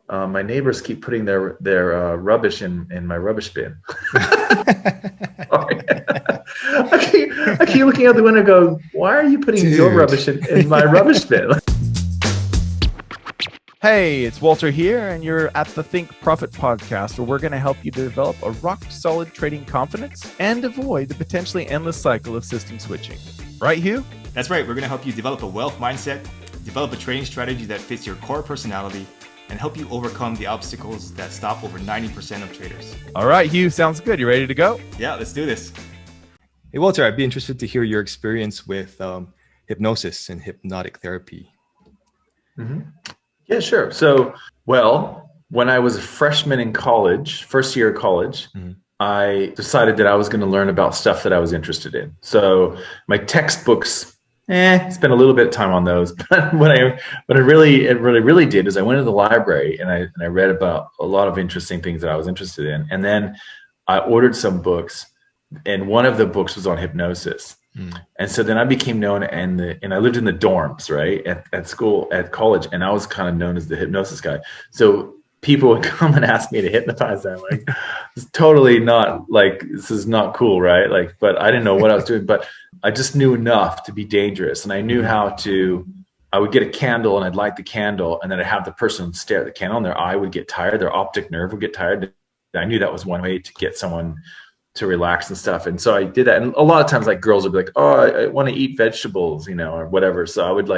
My neighbors keep putting their rubbish in my rubbish bin. Sorry. I keep looking out the window and go, why are you putting your Dude. rubbish in my rubbish bin? Hey, it's Walter here, and you're at the Think Profit podcast, where we're going to help you develop a rock-solid trading confidence and avoid the potentially endless cycle of system switching. Right, Hugh? That's right. We're going to help you develop a wealth mindset, develop a trading strategy that fits your core personality, and help you overcome the obstacles that stop over 90% of traders. All right, Hugh, sounds good. You ready to go? Yeah, let's do this. Hey, Walter, I'd be interested to hear your experience with hypnosis and hypnotic therapy. Mm-hmm. Yeah, sure. So, when I was a freshman in college, first year of college, I decided that I was going to learn about stuff that I was interested in. So my textbooks, spent a little bit of time on those. But what I really did is I went to the library and I read about a lot of interesting things that I was interested in. And then I ordered some books, and one of the books was on hypnosis. And so then I became known, and I lived in the dorms, right, at college, and I was kind of known as the hypnosis guy. So people would come and ask me to hypnotize them. Like, it's totally not, like, this is not cool, right? Like, but I didn't know what I was doing, but I just knew enough to be dangerous, and I knew I would get a candle, and I'd light the candle, and then I'd have the person stare at the candle, and their eye would get tired, their optic nerve would get tired. I knew that was one way to get someone to relax and stuff. And so I did that. And a lot of times, like, girls would be like, oh, I want to eat vegetables, or whatever. So I would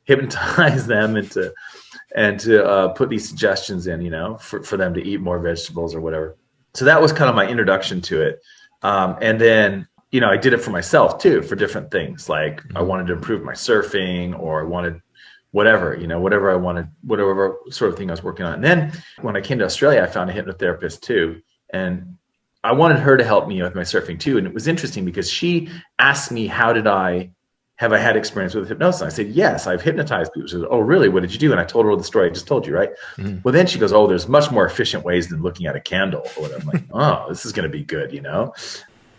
hypnotize them and to put these suggestions in, for them to eat more vegetables or whatever. So that was kind of my introduction to it. And then, I did it for myself too, for different things. Like I wanted to improve my surfing, or I wanted whatever, whatever I wanted, whatever sort of thing I was working on. And then when I came to Australia, I found a hypnotherapist too. And I wanted her to help me with my surfing too. And it was interesting because she asked me, have I had experience with hypnosis? And I said, yes, I've hypnotized people. She said, oh, really? What did you do? And I told her the story I just told you, right? Well, then she goes, oh, there's much more efficient ways than looking at a candle. I'm like, oh, this is going to be good,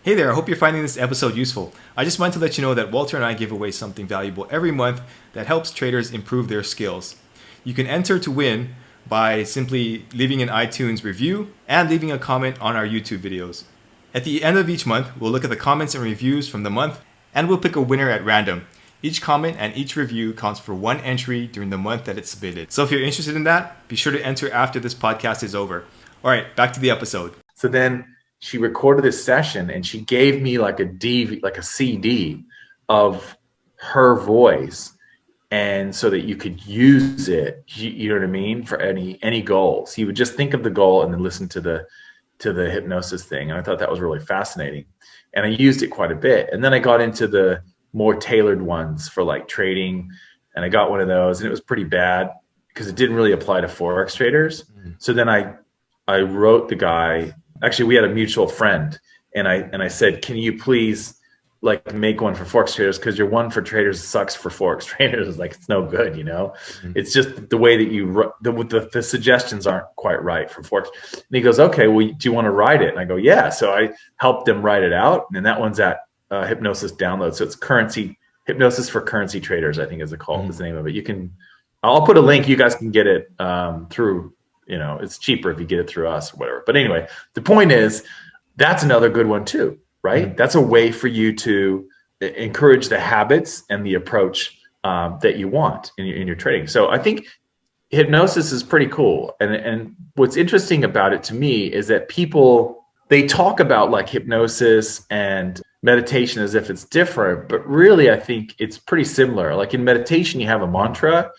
Hey there, I hope you're finding this episode useful. I just wanted to let you know that Walter and I give away something valuable every month that helps traders improve their skills. You can enter to win by simply leaving an iTunes review and leaving a comment on our YouTube videos. At the end of each month, we'll look at the comments and reviews from the month, and we'll pick a winner at random. Each comment and each review counts for one entry during the month that it's submitted. So if you're interested in that, be sure to enter after this podcast is over. All right, back to the episode. So then she recorded this session, and she gave me like a CD of her voice. And so that you could use it, you know what I mean, for any goals. You would just think of the goal and then listen to the hypnosis thing. And I thought that was really fascinating. And I used it quite a bit. And then I got into the more tailored ones for like trading. And I got one of those, and it was pretty bad because it didn't really apply to Forex traders. So then I wrote the guy. Actually, we had a mutual friend, and I said, can you please make one for Forex traders, because your one for traders sucks for Forex traders. Like, it's no good, It's just the way that the suggestions aren't quite right for Forex. And he goes, okay, well, do you want to write it? And I go, yeah. So I helped them write it out, and that one's at Hypnosis Download. So it's Hypnosis for Currency Traders, I think is the name of it. I'll put a link. You guys can get it through, it's cheaper if you get it through us or whatever. But anyway, the point is, that's another good one too. Right? That's a way for you to encourage the habits and the approach that you want in your trading. So I think hypnosis is pretty cool. And what's interesting about it to me is that they talk about like hypnosis and meditation as if it's different, but really I think it's pretty similar. Like in meditation, you have a mantra.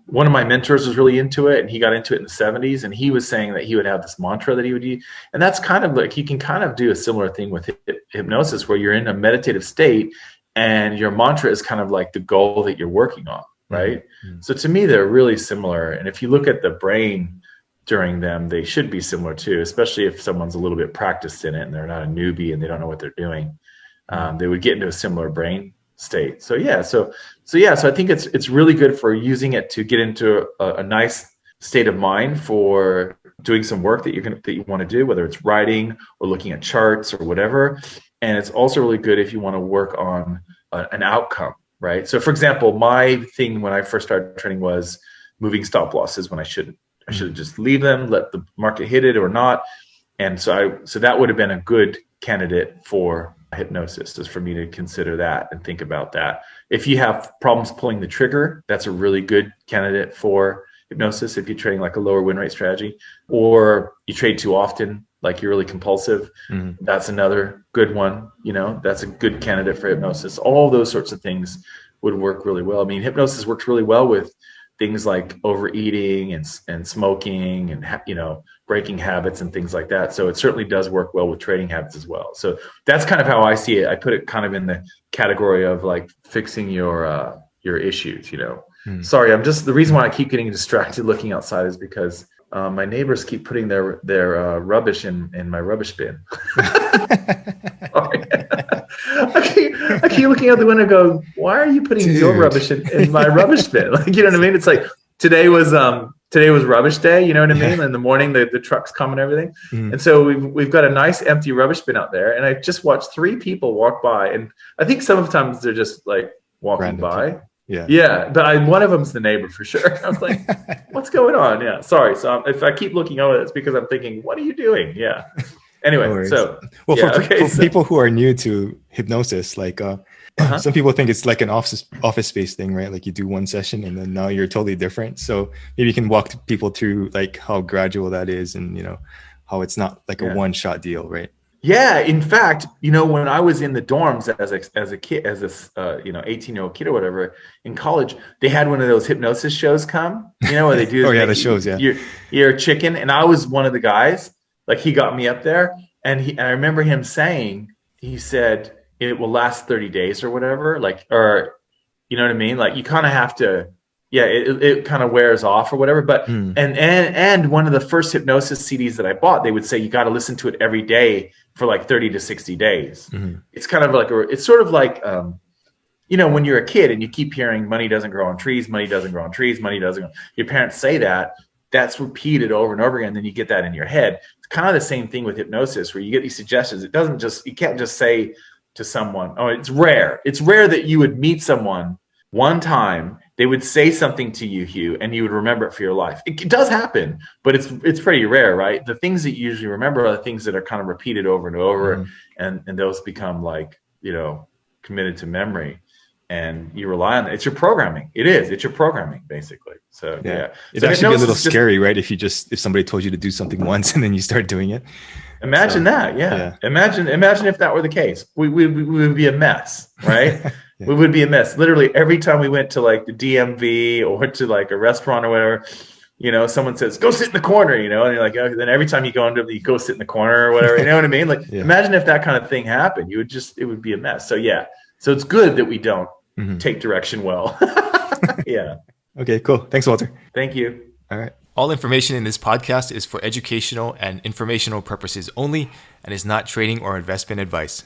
One of my mentors was really into it, and he got into it in the 70s, and he was saying that he would have this mantra that he would use. And that's kind of like, you can kind of do a similar thing with hypnosis, where you're in a meditative state and your mantra is kind of like the goal that you're working on, right? So to me, they're really similar. And if you look at the brain during them, they should be similar too, especially if someone's a little bit practiced in it and they're not a newbie and they don't know what they're doing. They would get into a similar brain state. So I think it's really good for using it to get into a nice state of mind for doing some work that you want to do, whether it's writing or looking at charts or whatever. And it's also really good if you want to work on an outcome, right? So for example, my thing when I first started trading was moving stop losses when I shouldn't I should just leave them, let the market hit it or not. And so that would have been a good candidate for hypnosis, is for me to consider that and think about that. If you have problems pulling the trigger, that's a really good candidate for hypnosis. If you're trading like a lower win rate strategy, or you trade too often, like you're really compulsive, that's another good one. That's a good candidate for hypnosis. All those sorts of things would work really well. I mean, hypnosis works really well with things like overeating and smoking and breaking habits and things like that. So it certainly does work well with trading habits as well. So that's kind of how I see it. I put it kind of in the category of like fixing your issues. Sorry, the reason why I keep getting distracted looking outside is because my neighbors keep putting their rubbish in my rubbish bin. I keep looking out the window and go, why are you putting your rubbish in my rubbish bin? Like, you know what I mean? It's like today was rubbish day, you know what I mean? In the morning the trucks come and everything. And so we've got a nice empty rubbish bin out there, and I just watched 3 people walk by, and I think sometimes they're just like walking Random by. people. Yeah, but one of them's the neighbor for sure. I was like, what's going on? Yeah, sorry. So if I keep looking over, it's because I'm thinking, what are you doing? Yeah. Anyway, for people who are new to hypnosis, like some people think it's like an office space thing, right? Like you do one session and then now you're totally different. So maybe you can walk people through like how gradual that is, and how it's not like a one shot deal, right? Yeah, in fact, when I was in the dorms as a kid, as a 18-year-old kid or whatever in college, they had one of those hypnosis shows come, where they do the shows, you're a chicken, and I was one of the guys. Like, he got me up there, and I remember him saying, he said it will last 30 days or whatever, like, or you know what I mean? Like, you kind of have to, it kind of wears off or whatever. But and one of the first hypnosis CDs that I bought, they would say you got to listen to it every day for like 30 to 60 days. It's kind of like, it's sort of like, when you're a kid and you keep hearing money doesn't grow on trees, money doesn't grow on trees, money doesn't grow. Your parents say that, that's repeated over and over again. And then you get that in your head. It's kind of the same thing with hypnosis, where you get these suggestions. You can't just say to someone, oh, it's rare. It's rare that you would meet someone one time, they would say something to you, Hugh, and you would remember it for your life. It does happen, but it's pretty rare, right? The things that you usually remember are the things that are kind of repeated over and over, and those become like, committed to memory, and you rely on it. It's your programming. It's your programming, basically. So yeah. It'd actually be a little scary, right? If somebody told you to do something once and then you start doing it. Imagine that. Yeah. Imagine if that were the case. We would be a mess, right? We would be a mess. Literally every time we went to like the DMV or to like a restaurant or whatever, someone says, go sit in the corner, and you're like, oh, then every time you go into, you go sit in the corner or whatever, you know what I mean? Like, imagine if that kind of thing happened, it would be a mess. So yeah. So it's good that we don't take direction well. Yeah. Okay, cool. Thanks, Walter. Thank you. All right. All information in this podcast is for educational and informational purposes only and is not trading or investment advice.